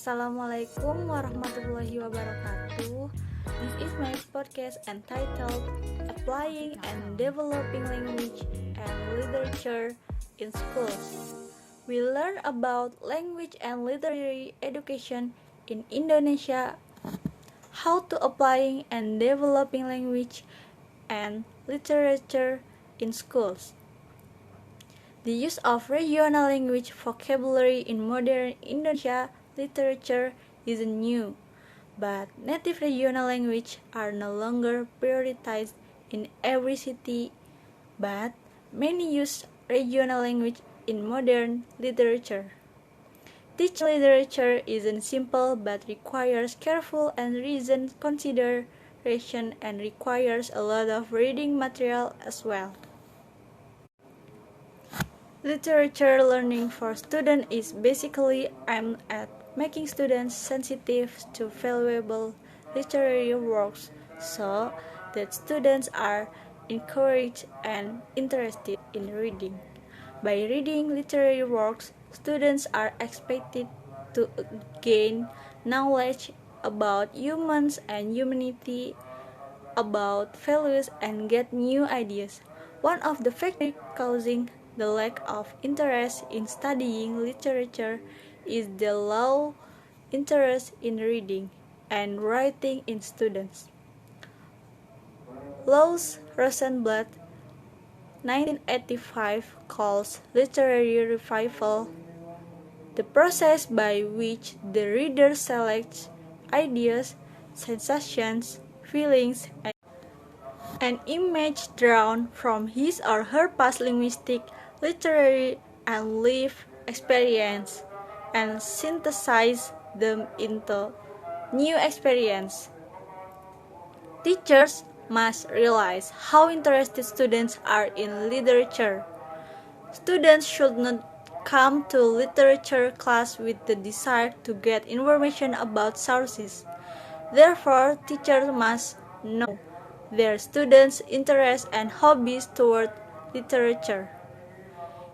Assalamualaikum warahmatullahi wabarakatuh. This is my podcast entitled Applying and Developing Language and Literature in Schools. We learn about language and literary education in Indonesia, how to applying and developing language and literature in schools. The use of regional language vocabulary in modern Indonesia literature isn't new, but native regional language are no longer prioritized in every city, but many use regional language in modern literature. Teaching literature isn't simple but requires careful and reasoned consideration and requires a lot of reading material as well. Literature learning for students is basically aimed at making students sensitive to valuable literary works so that students are encouraged and interested in reading. By reading literary works, students are expected to gain knowledge about humans and humanity, about values, and get new ideas. One of the factors causing the lack of interest in studying literature is the low interest in reading and writing in students. Lowes Rosenblatt 1985 calls literary revival the process by which the reader selects ideas, sensations, feelings, and images drawn from his or her past linguistic, literary, and life experience and synthesize them into new experience. Teachers must realize how interested students are in literature. Students should not come to literature class with the desire to get information about sources. Therefore, teachers must know their students' interests and hobbies toward literature.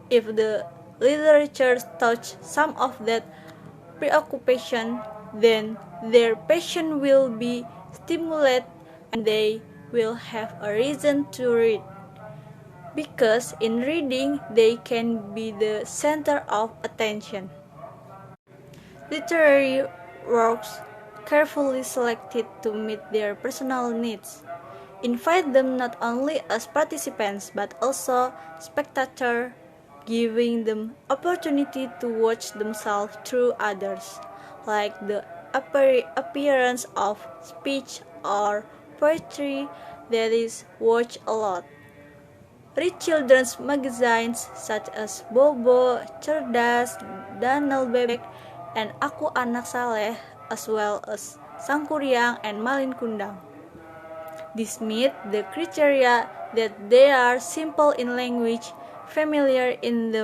If the literature touches some of that preoccupation, then their passion will be stimulated and they will have a reason to read. Because in reading, they can be the center of attention. Literary works carefully selected to meet their personal needs invite them not only as participants but also spectators, giving them opportunity to watch themselves through others, like the appearance of speech or poetry that is watched a lot. Read children's magazines such as Bobo, Cerdas, Danal Bebek, and Aku Anak Saleh, as well as Sangkuriang and Malin Kundang. These meet the criteria that they are simple in language, familiar in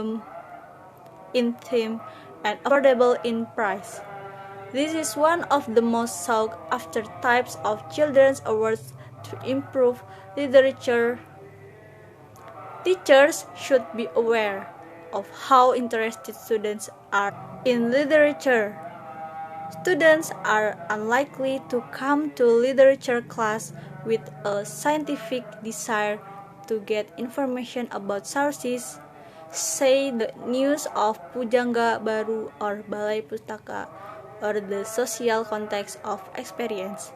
theme, and affordable in price. This is one of the most sought after types of children's awards to improve literature. Teachers should be aware of how interested students are in literature. Students are unlikely to come to literature class with a scientific desire to get information about sources, say the news of Pujangga Baru or Balai Pustaka, or the social context of experience.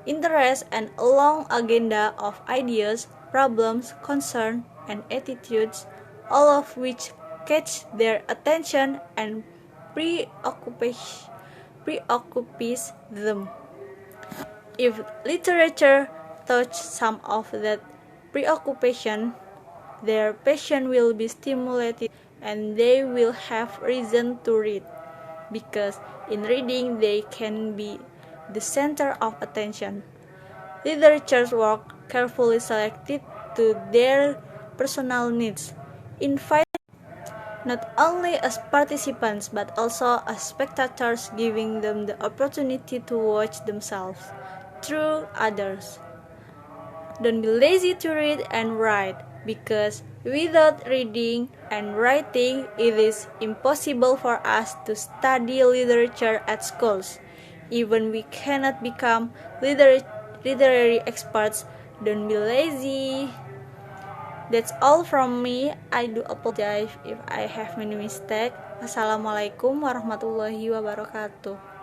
Interest and a long agenda of ideas, problems, concerns, and attitudes, all of which catch their attention and preoccupies them. If literature touches some of that preoccupation, their passion will be stimulated and they will have reason to read, because in reading they can be the center of attention. Literature's work carefully selected to their personal needs invite not only as participants but also as spectators, giving them the opportunity to watch themselves through others. Don't be lazy to read and write, because Without reading and writing, it is impossible for us to study literature at schools. Even we cannot become literary experts. Don't be lazy. That's all from me. I do apologize if I have many mistakes. Assalamualaikum warahmatullahi wabarakatuh.